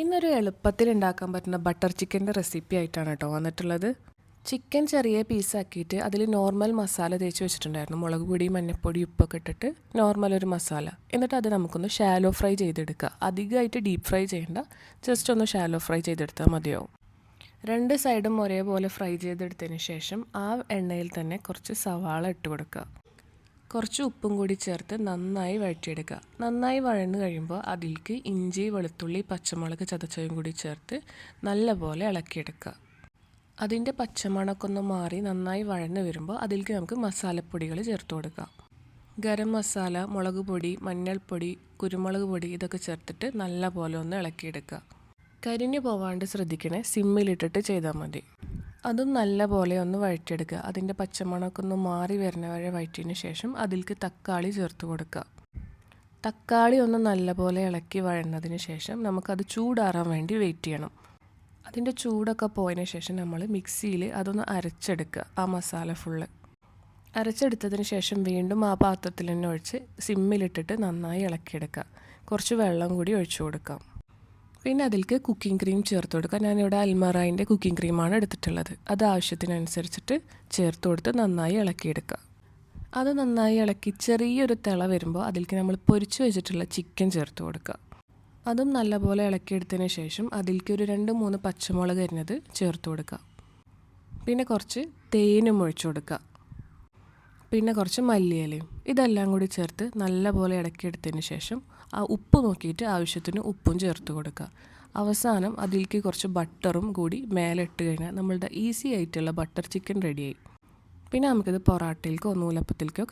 ഇന്നൊരു എളുപ്പത്തിൽ ഉണ്ടാക്കാൻ പറ്റുന്ന ബട്ടർ ചിക്കൻ്റെ റെസിപ്പി ആയിട്ടാണ് കേട്ടോ വന്നിട്ടുള്ളത്. ചിക്കൻ ചെറിയ പീസാക്കിയിട്ട് അതിൽ നോർമൽ മസാല തേച്ച് വെച്ചിട്ടുണ്ടായിരുന്നു. മുളക് പൊടി, മഞ്ഞൾപ്പൊടി, ഉപ്പൊക്കെ ഇട്ടിട്ട് നോർമൽ ഒരു മസാല. എന്നിട്ട് അത് നമുക്കൊന്ന് ഷാലോ ഫ്രൈ ചെയ്തെടുക്കുക. അധികമായിട്ട് ഡീപ്പ് ഫ്രൈ ചെയ്യേണ്ട, ജസ്റ്റ് ഒന്ന് ഷാലോ ഫ്രൈ ചെയ്തെടുത്താൽ മതിയാവും. രണ്ട് സൈഡും ഒരേപോലെ ഫ്രൈ ചെയ്തെടുത്തതിന് ശേഷം ആ എണ്ണയിൽ തന്നെ കുറച്ച് സവാള ഇട്ട് കൊടുക്കുക. കുറച്ച് ഉപ്പും കൂടി ചേർത്ത് നന്നായി വഴറ്റിയെടുക്കുക. നന്നായി വഴന്ന് കഴിയുമ്പോൾ അതിലേക്ക് ഇഞ്ചി, വെളുത്തുള്ളി, പച്ചമുളക് ചതച്ചതും കൂടി ചേർത്ത് നല്ലപോലെ ഇളക്കിയെടുക്കുക. അതിൻ്റെ പച്ചമണമൊക്കെ ഒന്ന് മാറി നന്നായി വഴന്ന് വരുമ്പോൾ അതിലേക്ക് നമുക്ക് മസാലപ്പൊടികൾ ചേർത്ത് കൊടുക്കാം. ഗരം മസാല, മുളക് പൊടി, മഞ്ഞൾപ്പൊടി, കുരുമുളക് പൊടി ഇതൊക്കെ ചേർത്തിട്ട് നല്ലപോലെ ഒന്ന് ഇളക്കിയെടുക്കുക. കരിഞ്ഞു പോവാണ്ട് ശ്രദ്ധിക്കണേ, സിമ്മിലിട്ടിട്ട് ചെയ്താൽ മതി. അതും നല്ലപോലെ ഒന്ന് വഴറ്റിയെടുക്കുക. അതിൻ്റെ പച്ചമണമൊക്കെ ഒന്ന് മാറി വരുന്ന വരെ വഴറ്റിയതിന് ശേഷം അതിലേക്ക് തക്കാളി ചേർത്ത് കൊടുക്കുക. തക്കാളി ഒന്ന് നല്ലപോലെ ഇളക്കി വഴന്നതിന് ശേഷം നമുക്കത് ചൂടാറാൻ വേണ്ടി വെയിറ്റ് ചെയ്യണം. അതിൻ്റെ ചൂടൊക്കെ പോയതിന് ശേഷം നമ്മൾ മിക്സിയിൽ അതൊന്ന് അരച്ചെടുക്കുക. ആ മസാല ഫുള്ള് അരച്ചെടുത്തതിന് ശേഷം വീണ്ടും ആ പാത്രത്തിൽ തന്നെ ഒഴിച്ച് സിമ്മിലിട്ടിട്ട് നന്നായി ഇളക്കിയെടുക്കുക. കുറച്ച് വെള്ളം കൂടി ഒഴിച്ചു കൊടുക്കാം. പിന്നെ അതിലേക്ക് കുക്കിംഗ് ക്രീം ചേർത്ത് കൊടുക്കുക. ഞാനിവിടെ അൽമറായിൻ്റെ കുക്കിംഗ് ക്രീമാണ് എടുത്തിട്ടുള്ളത്. അത് ആവശ്യത്തിനനുസരിച്ചിട്ട് ചേർത്ത് കൊടുത്ത് നന്നായി ഇളക്കിയെടുക്കുക. അത് നന്നായി ഇളക്കി ചെറിയൊരു തിള വരുമ്പോൾ അതിലേക്ക് നമ്മൾ പൊരിച്ച് വെച്ചിട്ടുള്ള ചിക്കൻ ചേർത്ത് കൊടുക്കുക. അതും നല്ലപോലെ ഇളക്കിയെടുത്തതിന് ശേഷം അതിലേക്ക് ഒരു 2-3 പച്ചമുളക് അരിഞ്ഞത് ചേർത്ത് കൊടുക്കുക. പിന്നെ കുറച്ച് തേനും ഒഴിച്ചു കൊടുക്കുക. പിന്നെ കുറച്ച് മല്ലിയിലയും ഇതെല്ലാം കൂടി ചേർത്ത് നല്ലപോലെ ഇളക്കിയെടുത്തതിന് ശേഷം ആ ഉപ്പ് നോക്കിയിട്ട് ആവശ്യത്തിന് ഉപ്പും ചേർത്ത് കൊടുക്കുക. അവസാനം അതിലേക്ക് കുറച്ച് ബട്ടറും കൂടി മേലെ ഇട്ട് കഴിഞ്ഞാൽ നമ്മളുടെ ഈസി ആയിട്ടുള്ള ബട്ടർ ചിക്കൻ റെഡിയായി. പിന്നെ നമുക്കിത് പൊറാട്ടയിലേക്കോ നൂലപ്പത്തിലേക്കോ